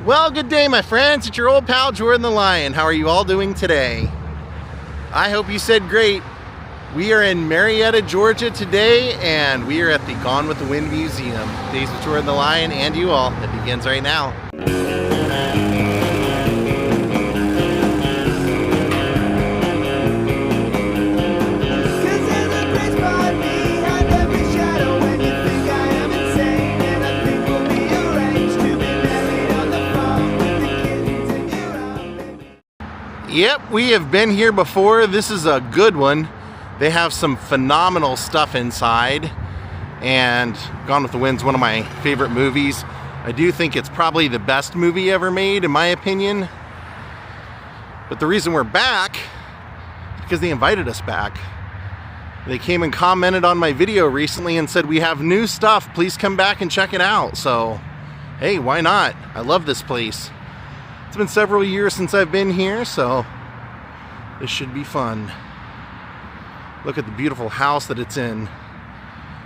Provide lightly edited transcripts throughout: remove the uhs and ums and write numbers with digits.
Well, good day, my friends. It's your old pal, Jordan the Lion. How are you all doing today? I hope you said great. We are in Marietta, Georgia today, and we are at the Gone with the Wind Museum. Daze with Jordan the Lion and you all. It begins right now. Yep, we have been here before. This is a good one. They have some phenomenal stuff inside, and Gone with the Wind's one of my favorite movies. I do think it's probably the best movie ever made, in my opinion. But the reason we're back is because they invited us back. They came and commented on my video recently and said, "We have new stuff, please come back and check it out." So, hey, why not? I love this place. It's been several years since I've been here, so this should be fun. Look at the beautiful house that it's in.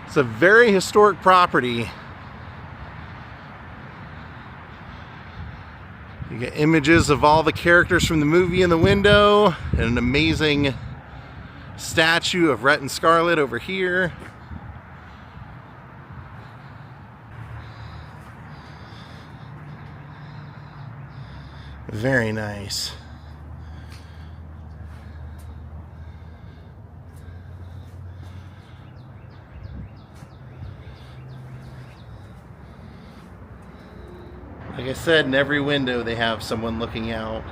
It's a very historic property. You get images of all the characters from the movie in the window, and an amazing statue of Rhett and Scarlett over here. Very nice. Like I said, in every window they have someone looking out.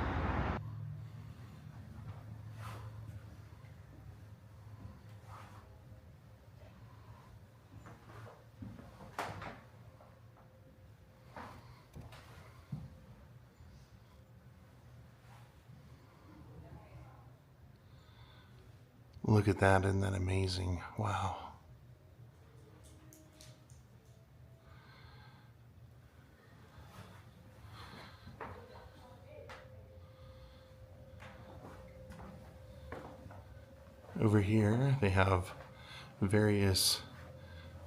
Look at that, isn't that amazing? Wow. Over here, they have various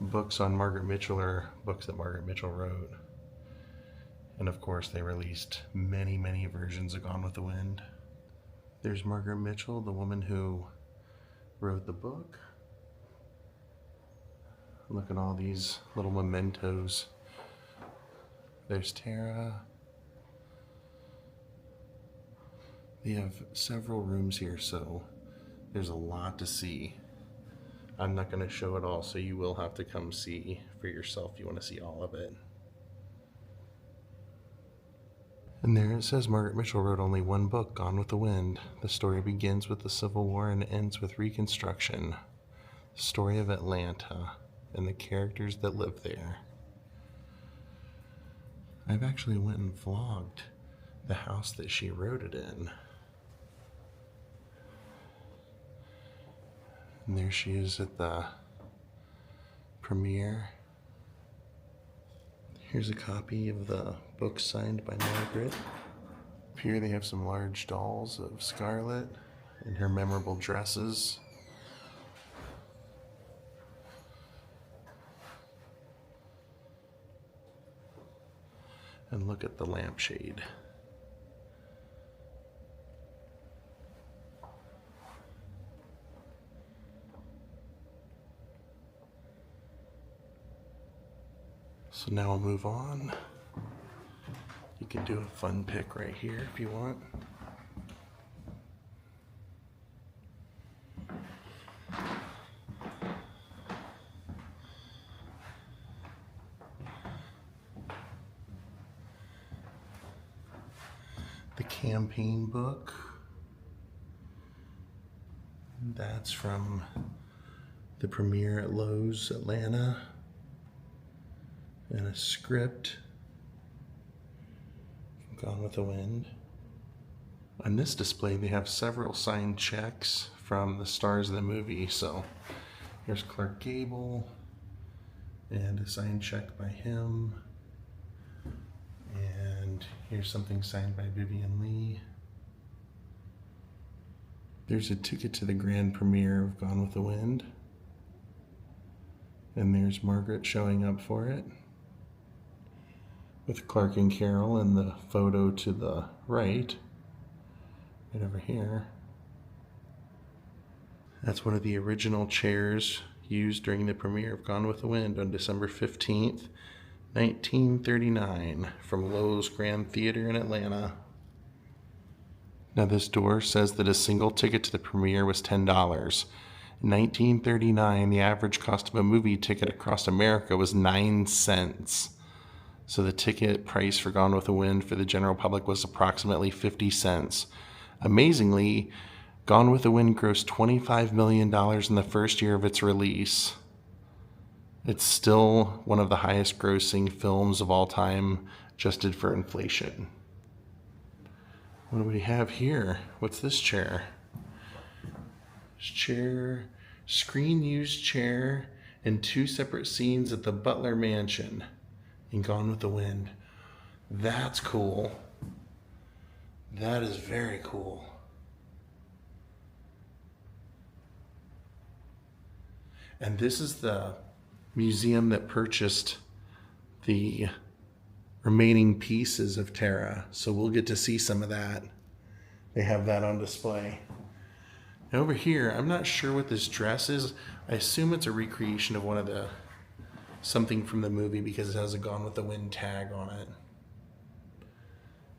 books on Margaret Mitchell, or books that Margaret Mitchell wrote. And of course, they released many, many versions of Gone with the Wind. There's Margaret Mitchell, the woman who wrote the book. Look at all these little mementos. There's Tara. They have several rooms here, so there's a lot to see. I'm not going to show it all, so you will have to come see for yourself if you want to see all of it. And there it says Margaret Mitchell wrote only one book, Gone with the Wind. The story begins with the Civil War and ends with Reconstruction. The story of Atlanta and the characters that live there. I've actually went and vlogged the house that she wrote it in. And there she is at the premiere. Here's a copy of the book signed by Margaret. Up here they have some large dolls of Scarlett in her memorable dresses. And look at the lampshade. So now we'll move on. You can do a fun pick right here if you want. The campaign book. That's from the premiere at Lowe's, Atlanta. And a script, Gone with the Wind. On this display they have several signed checks from the stars of the movie. So here's Clark Gable and a signed check by him. And here's something signed by Vivian Lee. There's a ticket to the grand premiere of Gone with the Wind. And there's Margaret showing up for it. with Clark and Carol in the photo to the right over here. That's one of the original chairs used during the premiere of Gone with the Wind on December 15th, 1939 from Lowe's Grand Theater in Atlanta. Now this door says that a single ticket to the premiere was $10. In 1939, the average cost of a movie ticket across America was 9 cents. So the ticket price for Gone with the Wind for the general public was approximately 50 cents. Amazingly, Gone with the Wind grossed $25 million in the first year of its release. It's still one of the highest grossing films of all time, adjusted for inflation. What do we have here? What's this chair? Chair, screen used chair in 2 separate scenes at the Butler Mansion in Gone with the Wind. That's cool. That is very cool. And this is the museum that purchased the remaining pieces of Tara, so we'll get to see some of that. They have that on display. Now over here, I'm not sure what this dress is. I assume it's a recreation of one of the something from the movie because it has a Gone with the Wind tag on it.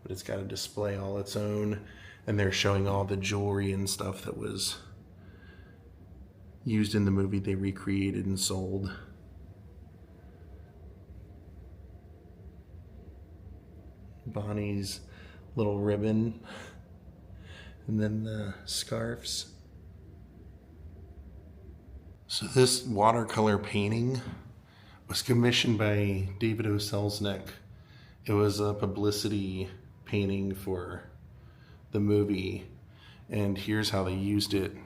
But it's got a display all its own, and they're showing all the jewelry and stuff that was used in the movie they recreated and sold. Bonnie's little ribbon, and then the scarves. So this watercolor painting was commissioned by David O. Selznick. It was a publicity painting for the movie, and here's how they used it.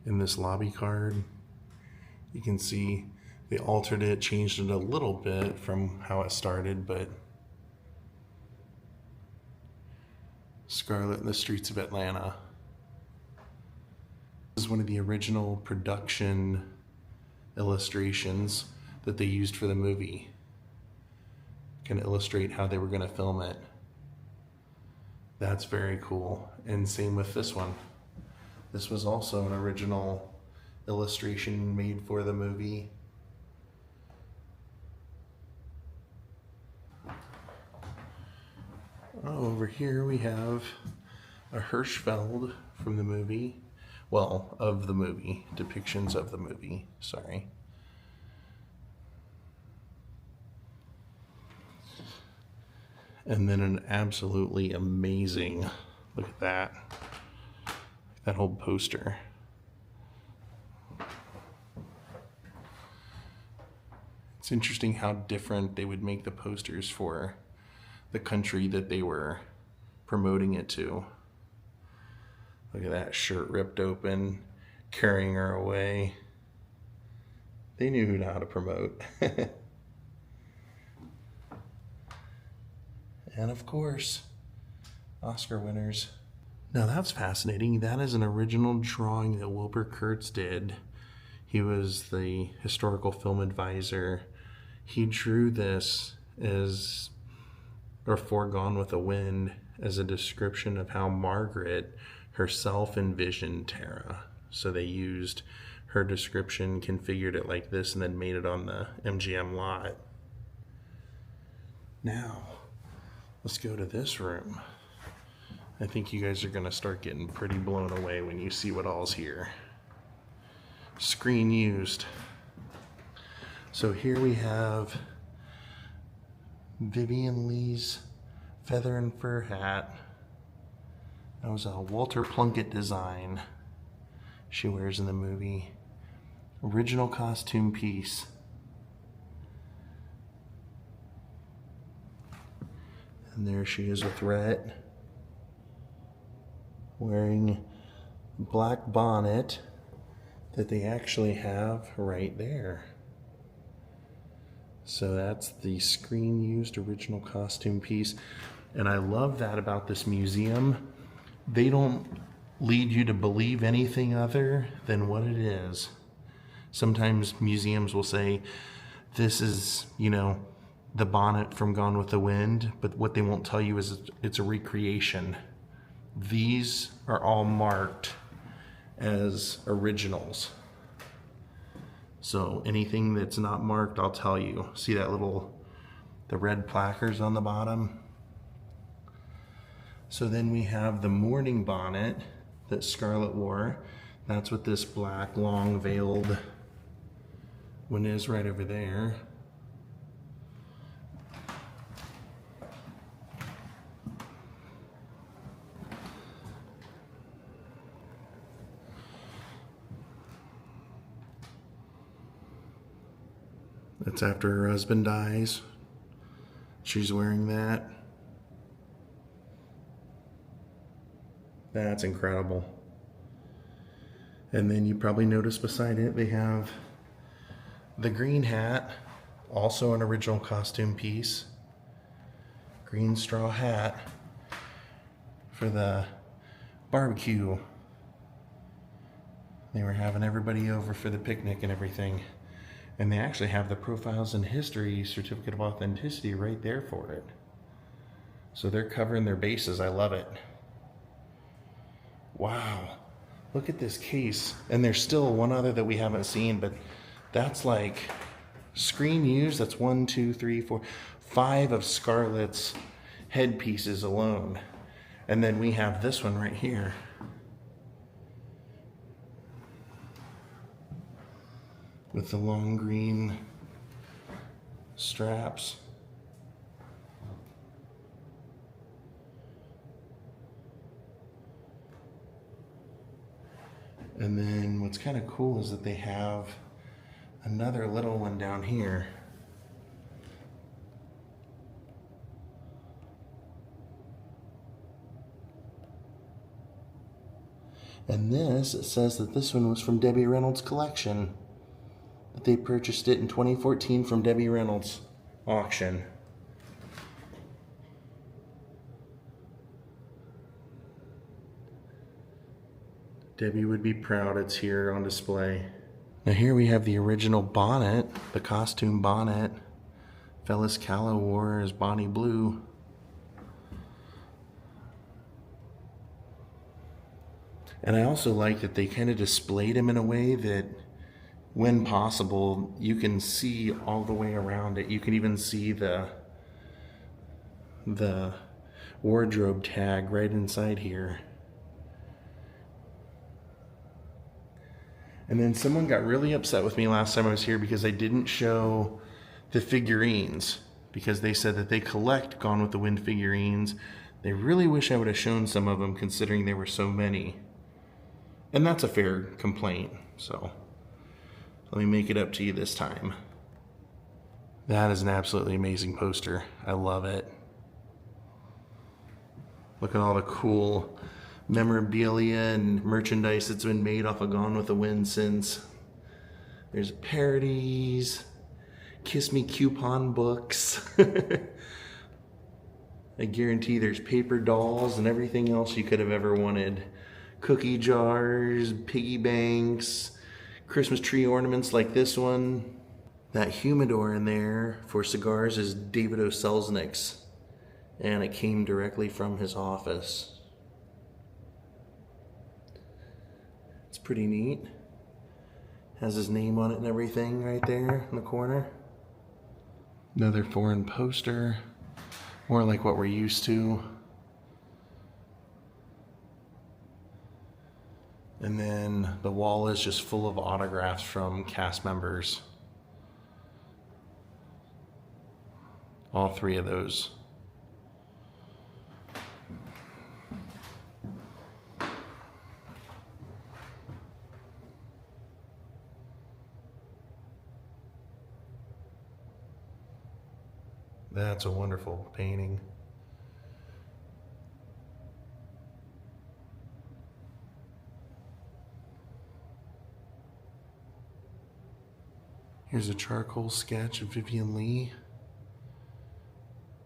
In this lobby card, you can see they altered it, changed it a little bit from how it started, but Scarlet in the Streets of Atlanta. This is one of the original production illustrations that they used for the movie. Can illustrate how they were going to film it. That's very cool. And same with this one. This was also an original illustration made for the movie. Oh, over here we have a Hirschfeld from the movie. Well, of the movie. Depictions of the movie. Sorry. And then an absolutely amazing, look at that. That whole poster. It's interesting how different they would make the posters for the country that they were promoting it to. Look at that shirt ripped open, carrying her away. They knew how to promote. And of course, Oscar winners. Now that's fascinating. That is an original drawing that Wilbur Kurtz did. He was the historical film advisor. He drew this as, or for Gone with the Wind, as a description of how Margaret herself envisioned Tara. So they used her description, configured it like this, and then made it on the MGM lot. Now, let's go to this room. I think you guys are going to start getting pretty blown away when you see what all's here. Screen used. So here we have Vivian Lee's feather and fur hat. That was a Walter Plunkett design she wears in the movie. Original costume piece. And there she is with Rhett, wearing a black bonnet that they actually have right there. So that's the screen used original costume piece. And I love that about this museum. They don't lead you to believe anything other than what it is. Sometimes museums will say, this is, you know, the bonnet from Gone with the Wind, but what they won't tell you is it's a recreation. These are all marked as originals. So anything that's not marked, I'll tell you. See that the red placards on the bottom? So then we have the mourning bonnet that Scarlett wore. That's what this black, long veiled one is right over there. That's after her husband dies. She's wearing that. That's incredible. And then you probably notice beside it, they have the green hat, also an original costume piece. Green straw hat for the barbecue. They were having everybody over for the picnic and everything. And they actually have the Profiles in History Certificate of Authenticity right there for it. So they're covering their bases. I love it. Wow. Look at this case. And there's still one other that we haven't seen, but that's like screen use. That's 1, 2, 3, 4, 5 of Scarlett's headpieces alone. And then we have this one right here. With the long green straps. And then what's kind of cool is that they have another little one down here. And this, it says that this one was from Debbie Reynolds' collection. That they purchased it in 2014 from Debbie Reynolds' auction. Debbie would be proud it's here on display. Now here we have the original bonnet, the costume bonnet. Phyllis Kahlo wore as Bonnie Blue. And I also like that they kind of displayed him in a way that, when possible, you can see all the way around it. You can even see the wardrobe tag right inside here. And then someone got really upset with me last time I was here because I didn't show the figurines, because they said that they collect Gone with the Wind figurines. They really wish I would have shown some of them, considering there were so many. And that's a fair complaint, so let me make it up to you this time. That is an absolutely amazing poster. I love it. Look at all the cool memorabilia and merchandise that's been made off of Gone with the Wind since. There's parodies, Kiss Me coupon books. I guarantee there's paper dolls and everything else you could have ever wanted. Cookie jars, piggy banks, Christmas tree ornaments like this one. That humidor in there for cigars is David O. Selznick's, and it came directly from his office. It's pretty neat. Has his name on it and everything right there in the corner. Another foreign poster, more like what we're used to. And then the wall is just full of autographs from cast members. All 3 of those. That's a wonderful painting. Here's a charcoal sketch of Vivian Leigh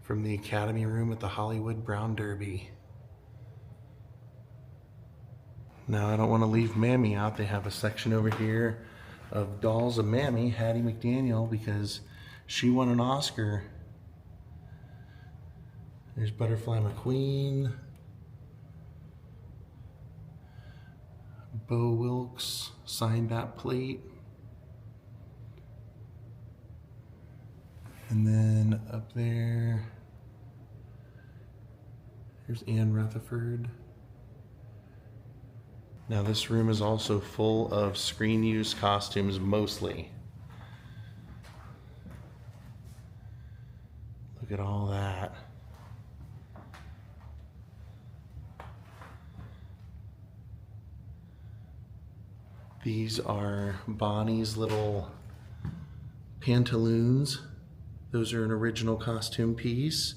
from the Academy Room at the Hollywood Brown Derby. Now, I don't want to leave Mammy out. They have a section over here of Dolls of Mammy, Hattie McDaniel, because she won an Oscar. There's Butterfly McQueen. Bo Wilkes signed that plate. And then up there, here's Anne Rutherford. Now this room is also full of screen use costumes mostly. Look at all that. These are Bonnie's little pantaloons. Those are an original costume piece.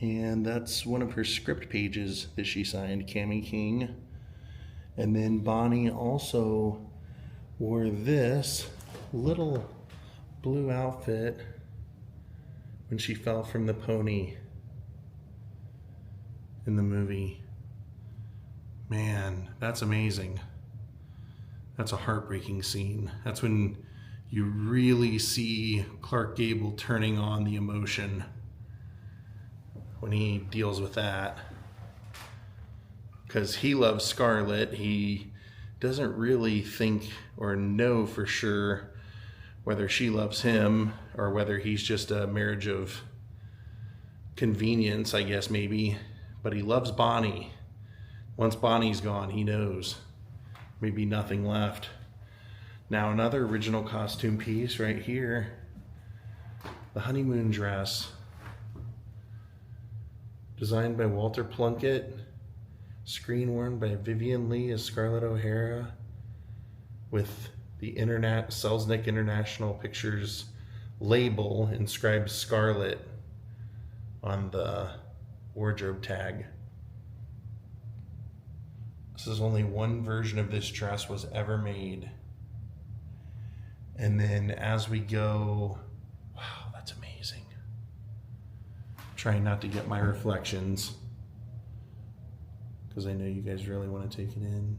And that's one of her script pages that she signed, Cammie King. And then Bonnie also wore this little blue outfit when she fell from the pony in the movie. Man, that's amazing. That's a heartbreaking scene. That's when you really see Clark Gable turning on the emotion when he deals with that. Because he loves Scarlett. He doesn't really think or know for sure whether she loves him or whether he's just a marriage of convenience, I guess maybe. But he loves Bonnie. Once Bonnie's gone, he knows. Maybe nothing left. Now another original costume piece right here. The honeymoon dress. Designed by Walter Plunkett. Screen worn by Vivian Lee as Scarlett O'Hara. With the Selznick International Pictures label inscribed Scarlett on the wardrobe tag. This is only one version of this dress was ever made. And then as we go, wow, that's amazing. Trying not to get my reflections because I know you guys really want to take it in.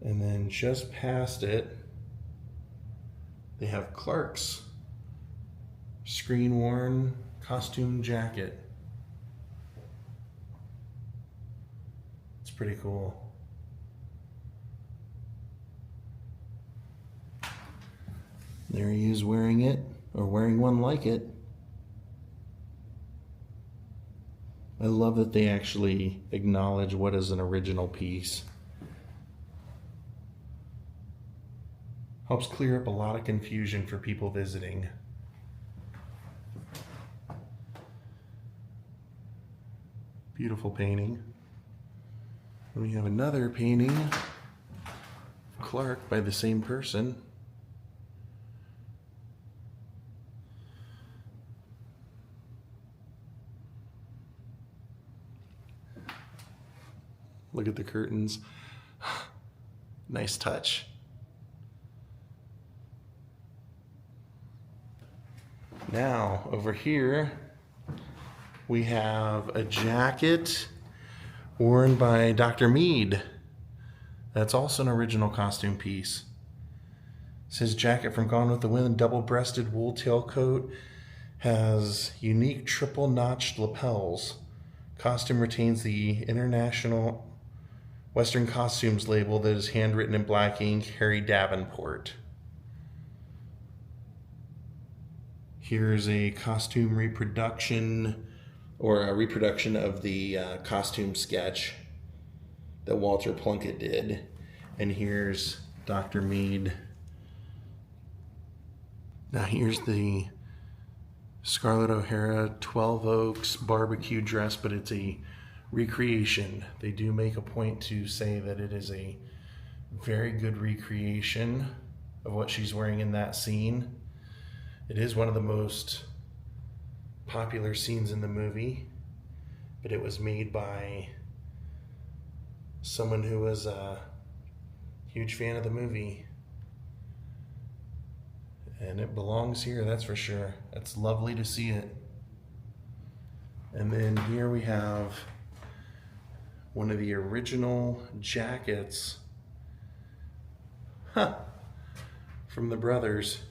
And then just past it, they have Clark's screen-worn costume jacket. It's pretty cool. There he is wearing it, or wearing one like it. I love that they actually acknowledge what is an original piece. Helps clear up a lot of confusion for people visiting. Beautiful painting. And we have another painting of Clark by the same person. Look at the curtains. Nice touch. Now, over here, we have a jacket worn by Dr. Mead. That's also an original costume piece. It says jacket from Gone with the Wind, double-breasted wool tailcoat, has unique triple-notched lapels. Costume retains the International Western Costumes label that is handwritten in black ink, Harry Davenport. Here's a costume reproduction, or a reproduction of the costume sketch that Walter Plunkett did. And here's Dr. Mead. Now here's the Scarlett O'Hara 12 Oaks barbecue dress, but it's a recreation. They do make a point to say that it is a very good recreation of what she's wearing in that scene. It is one of the most popular scenes in the movie, but it was made by someone who was a huge fan of the movie. And it belongs here, that's for sure. It's lovely to see it. And then here we have one of the original jackets from the brothers.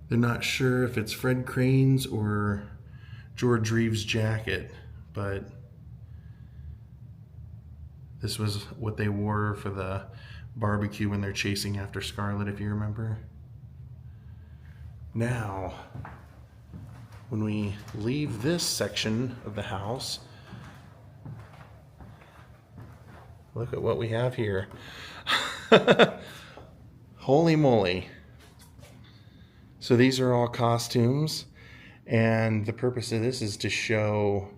They're not sure if it's Fred Crane's or George Reeves' jacket, but this was what they wore for the barbecue when they're chasing after Scarlet, if you remember. Now, when we leave this section of the house, look at what we have here. Holy moly. So these are all costumes, and the purpose of this is to show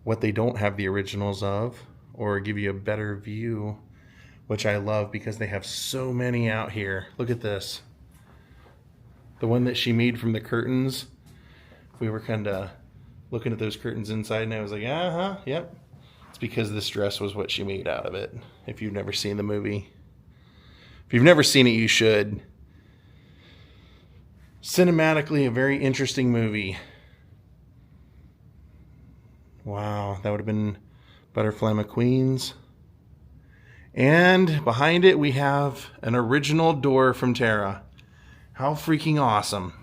what they don't have the originals of, or give you a better view, which I love because they have so many out here. Look at this. The one that she made from the curtains. We were kind of looking at those curtains inside, and I was like, yep. It's because this dress was what she made out of it. If you've never seen the movie. If you've never seen it, you should. Cinematically, a very interesting movie. Wow, that would have been Butterfly McQueen's. And behind it, we have an original door from Tara. How freaking awesome.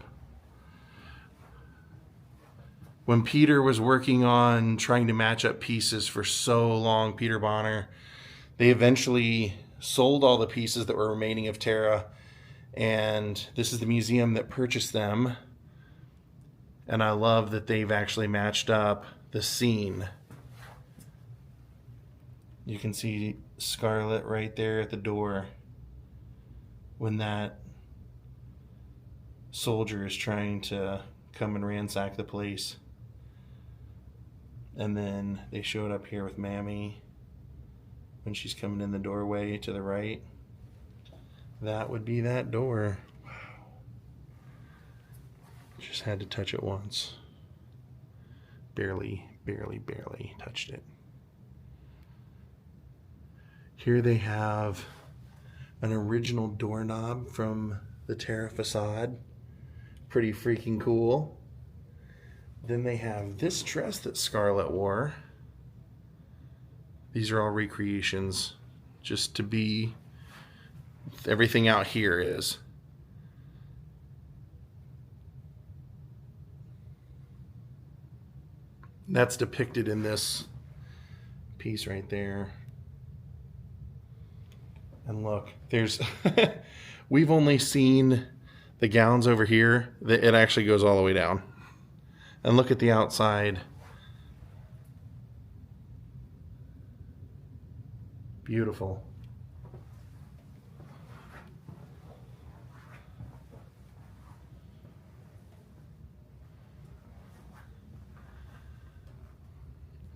When Peter was working on trying to match up pieces for so long, Peter Bonner, they eventually sold all the pieces that were remaining of Tara, and this is the museum that purchased them. And I love that they've actually matched up the scene. You can see Scarlet right there at the door when that soldier is trying to come and ransack the place. And then they showed up here with Mammy when she's coming in the doorway to the right. That would be that door. Wow. Just had to touch it once. Barely touched it. Here they have an original doorknob from the Tara facade. Pretty freaking cool. Then they have this dress that Scarlet wore. These are all recreations, just to be everything out here is. That's depicted in this piece right there. And look, there's we've only seen the gowns over here. It actually goes all the way down. And look at the outside. Beautiful.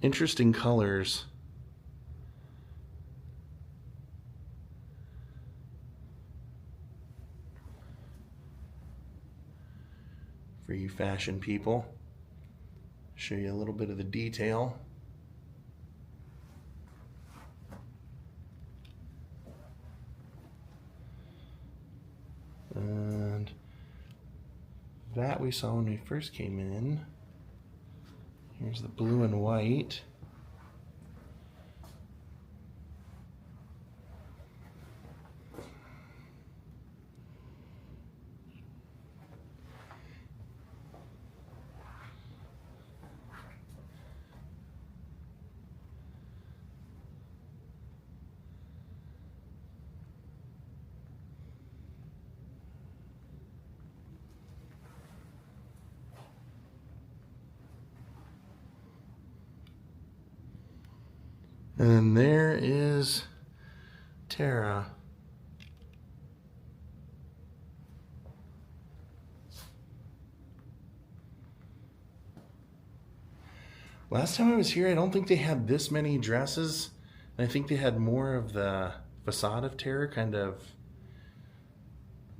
Interesting colors. For you fashion people. Show you a little bit of the detail. And that we saw when we first came in. Here's the blue and white. And there is Tara. Last time I was here, I don't think they had this many dresses. I think they had more of the facade of Tara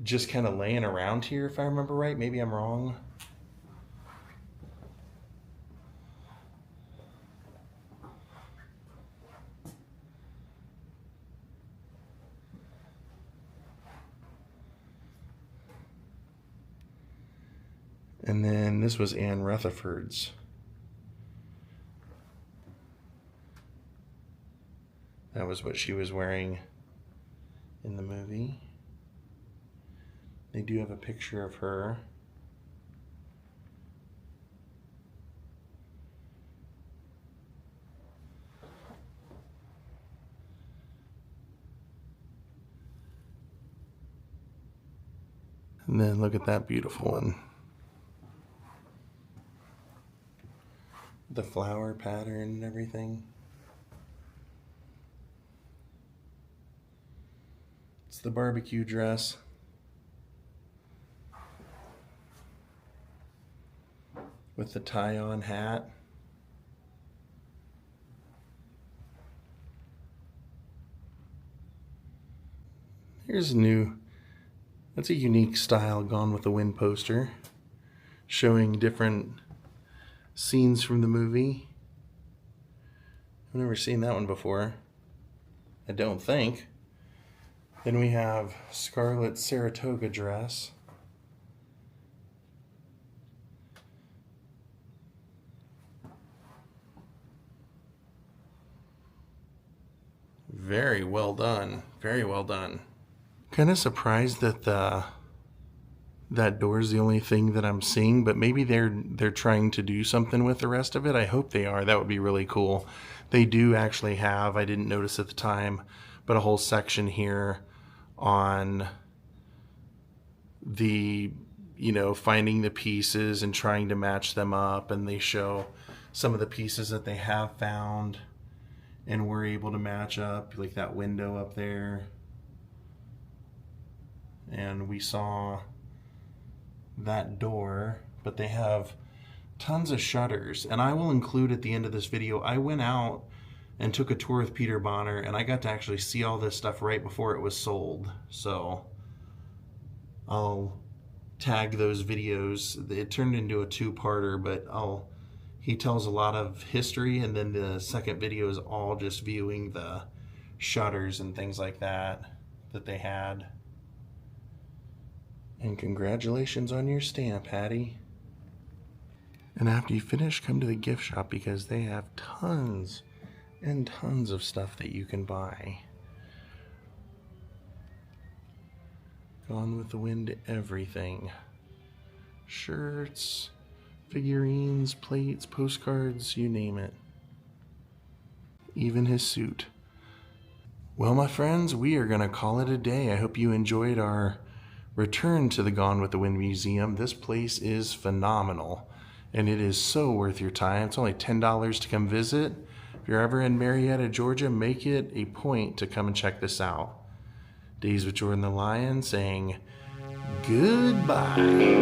just kind of laying around here, if I remember right. Maybe I'm wrong. And then this was Anne Rutherford's. That was what she was wearing in the movie. They do have a picture of her. And then look at that beautiful one. The flower pattern and everything. It's the barbecue dress. With the tie-on hat. Here's a new, that's a unique style Gone with the Wind poster, showing different scenes from the movie. I've never seen that one before, I don't think. Then we have Scarlett's Saratoga dress. Very well done. Very well done. Kind of surprised that that door is the only thing that I'm seeing, but maybe they're trying to do something with the rest of it. I hope they are. That would be really cool. They do actually have, I didn't notice at the time, but a whole section here on the, you know, finding the pieces and trying to match them up, and they show some of the pieces that they have found and were able to match up, like that window up there. And we saw that door, but they have tons of shutters. And I will include at the end of this video, I went out and took a tour with Peter Bonner, and I got to actually see all this stuff right before it was sold. So I'll tag those videos. It turned into a two-parter, but he tells a lot of history, and then the second video is all just viewing the shutters and things like that they had. And congratulations on your stamp, Hattie. And after you finish, come to the gift shop because they have tons and tons of stuff that you can buy. Gone with the Wind everything. Shirts, figurines, plates, postcards, you name it. Even his suit. Well, my friends, we are going to call it a day. I hope you enjoyed our return to the Gone with the Wind Museum. This place is phenomenal, and it is so worth your time. It's only $10 to come visit. If you're ever in Marietta, Georgia, make it a point to come and check this out. Daze with Jordan the Lion saying goodbye.